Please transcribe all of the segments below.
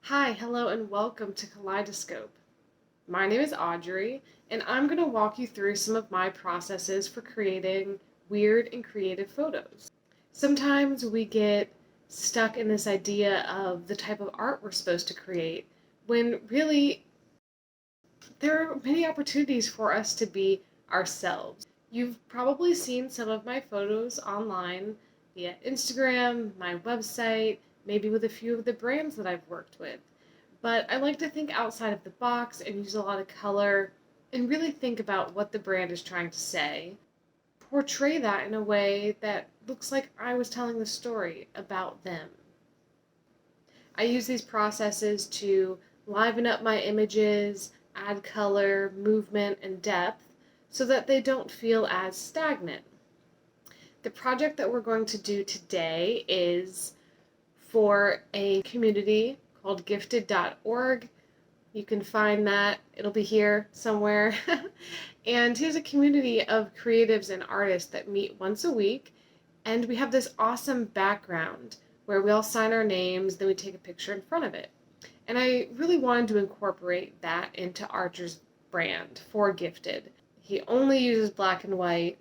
Hi, hello, and welcome to Kaleidoscope. My name is Audrey, and I'm going to walk you through some of my processes for creating weird and creative photos. Sometimes we get stuck in this idea of the type of art we're supposed to create, when really there are many opportunities for us to be ourselves. You've probably seen some of my photos online via Instagram, my website, maybe with a few of the brands that I've worked with. But I like to think outside of the box and use a lot of color and really think about what the brand is trying to say. Portray that in a way that looks like I was telling the story about them. I use these processes to liven up my images, add color, movement, and depth so that they don't feel as stagnant. The project that we're going to do today is for a community called gifted.org. You can find that. It'll be here somewhere. And here's a community of creatives and artists that meet once a week. And we have this awesome background where we all sign our names, then we take a picture in front of it. And I really wanted to incorporate that into Archer's brand for Gifted. He only uses black and white,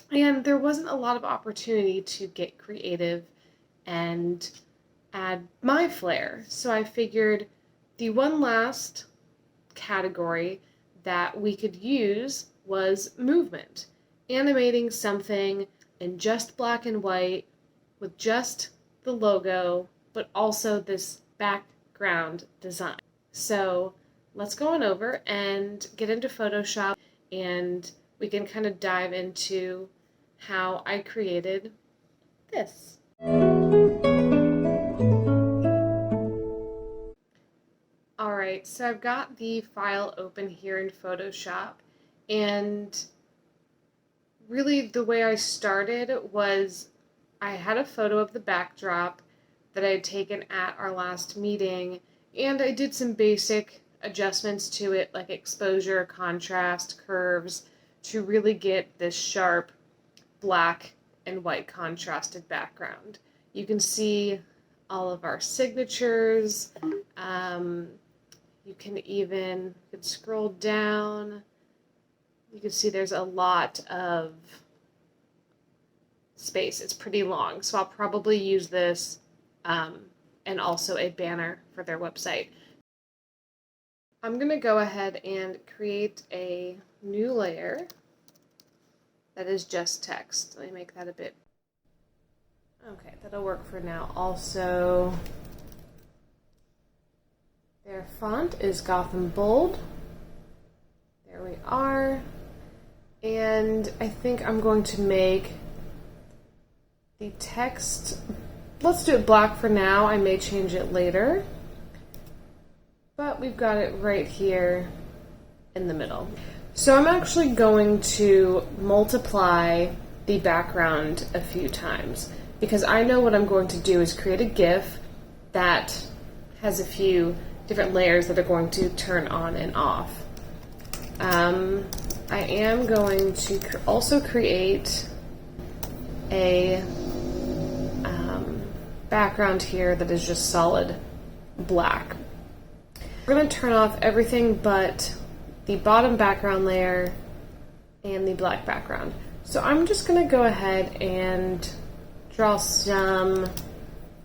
and there wasn't a lot of opportunity to get creative and add my flair. So I figured the one last category that we could use was movement. Animating something in just black and white with just the logo, but also this background design. So let's go on over and get into Photoshop, and we can kind of dive into how I created this. Alright, so I've got the file open here in Photoshop, and really the way I started was I had a photo of the backdrop that I had taken at our last meeting, and I did some basic adjustments to it, like exposure, contrast, curves, to really get this sharp black and white contrasted background. You can see all of our signatures. You can scroll down. You can see there's a lot of space. It's pretty long, so I'll probably use this and also a banner for their website. I'm going to go ahead and create a new layer that is just text. Let me make that a bit... Okay, that'll work for now. Also, their font is Gotham Bold. There we are. And I think I'm going to make the text... Let's do it black for now. I may change it later. But we've got it right here in the middle. So I'm actually going to multiply the background a few times, because I know what I'm going to do is create a GIF that has a few different layers that are going to turn on and off. I am going to also create a background here that is just solid black. We're going to turn off everything but the bottom background layer and the black background. So I'm just going to go ahead and draw some,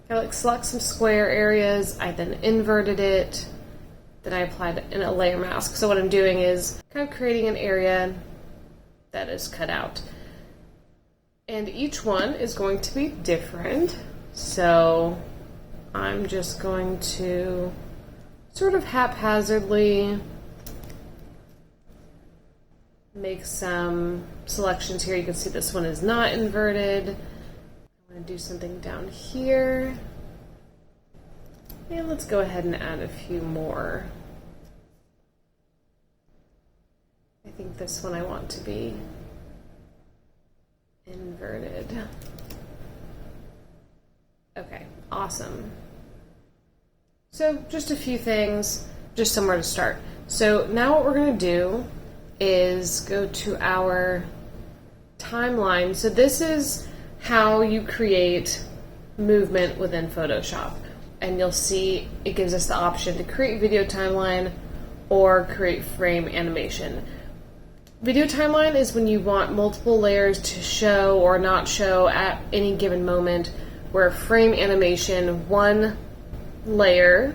select some square areas. I then inverted it. Then I applied in a layer mask. So what I'm doing is kind of creating an area that is cut out. And each one is going to be different. So I'm just going to sort of haphazardly make some selections here. You can see this one is not inverted. I'm going to do something down here. And let's go ahead and add a few more. I think this one I want to be inverted. Okay, awesome. So just a few things, just somewhere to start. So now what we're going to do is go to our timeline. So this is how you create movement within Photoshop. and you'll see it gives us the option to create video timeline or create frame animation. Video timeline is when you want multiple layers to show or not show at any given moment, where frame animation, one layer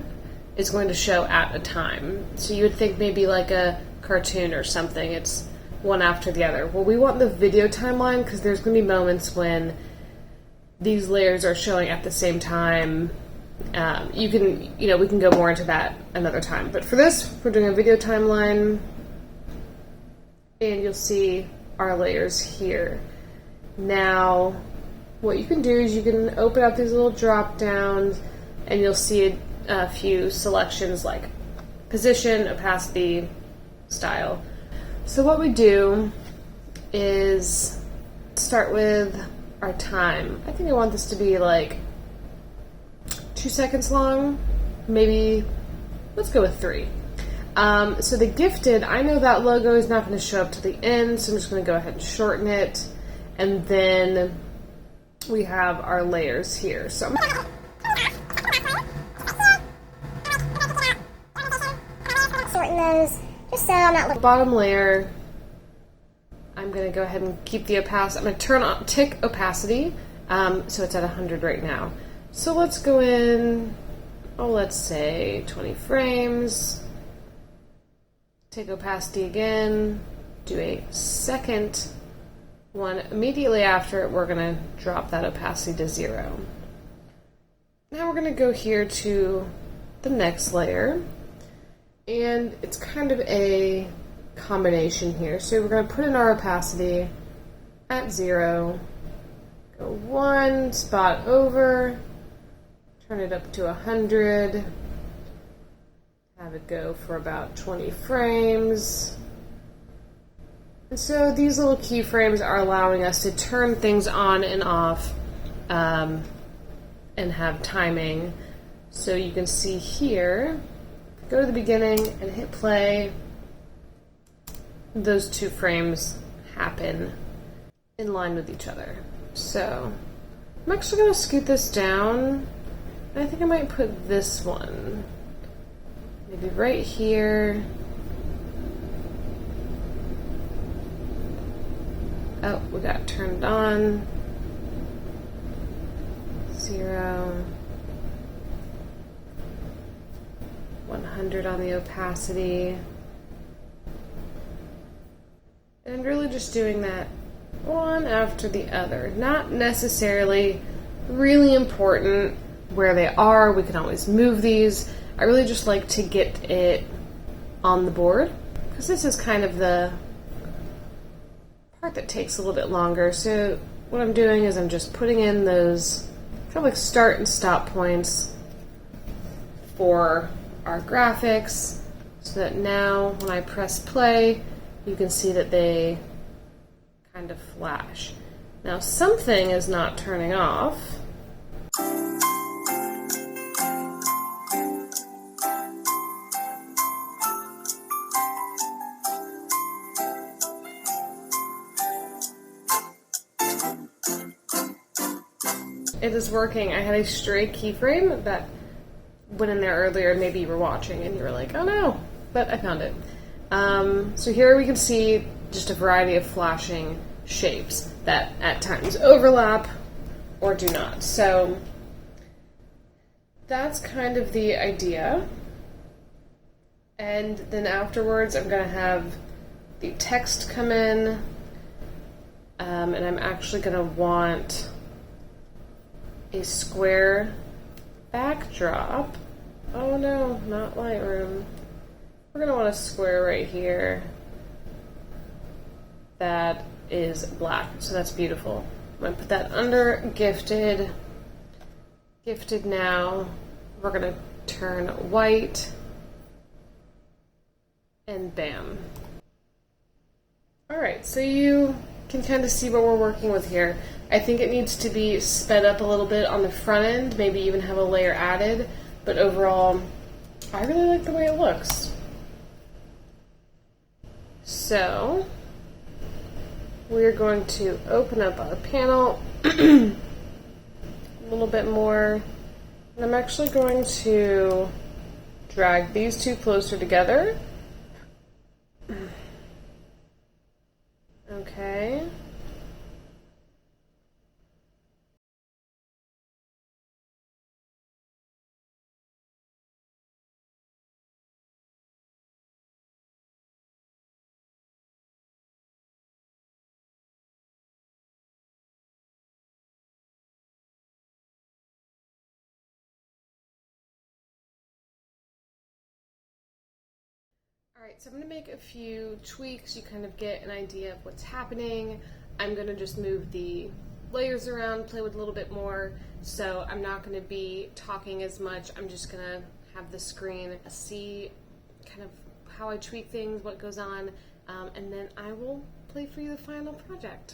is going to show at a time. So you would think maybe like a cartoon or something, it's one after the other. Well, we want the video timeline because there's going to be moments when these layers are showing at the same time. We can go more into that another time. But for this, we're doing a video timeline, and you'll see our layers here. Now, what you can do is you can open up these little drop downs, and you'll see a few selections like position, opacity, style. So what we do is start with our time. I think I want this to be like 2 seconds long, maybe, let's go with 3. So the gifted, I know that logo is not going to show up to the end, so I'm just going to go ahead and shorten it. And then we have our layers here. So shorten those, just so I'm not looking. Bottom layer, I'm going to go ahead and keep the opacity. I'm going to turn on tick opacity, so it's at 100 right now. So let's go in, let's say 20 frames. Take opacity again, do a second one. Immediately after, we're going to drop that opacity to 0. Now we're going to go here to the next layer, and it's kind of a combination here. So we're going to put in our opacity at 0, go one spot over, turn it up to 100, have it go for about 20 frames. And so these little keyframes are allowing us to turn things on and off and have timing. So you can see here, go to the beginning and hit play. Those 2 frames happen in line with each other. So I'm actually going to scoot this down. I think I might put this one maybe right here. Oh, we got turned on. 0. 100 on the opacity. And really just doing that one after the other. Not necessarily really important where they are. We can always move these. I really just like to get it on the board because this is kind of the part that takes a little bit longer. So what I'm doing is I'm just putting in those kind of like start and stop points for our graphics so that now when I press play, you can see that they kind of flash. Now something is not turning off. It is working. I had a stray keyframe that went in there earlier. Maybe you were watching and you were like, oh no, but I found it. So here we can see just a variety of flashing shapes that at times overlap or do not. So that's kind of the idea. And then afterwards I'm going to have the text come in, and I'm actually going to want a square backdrop. Oh no, not Lightroom. We're going to want a square right here that is black, so that's beautiful. I'm going to put that under gifted. Gifted now. We're going to turn white, and bam. Alright, so you can kind of see what we're working with here. I think it needs to be sped up a little bit on the front end, maybe even have a layer added, but overall, I really like the way it looks. So, we're going to open up our panel a little bit more, And I'm actually going to drag these two closer together. Okay. Alright, so I'm going to make a few tweaks. You kind of get an idea of what's happening. I'm going to just move the layers around, play with a little bit more. So I'm not going to be talking as much. I'm just going to have the screen see kind of how I tweak things, what goes on, and then I will play for you the final project.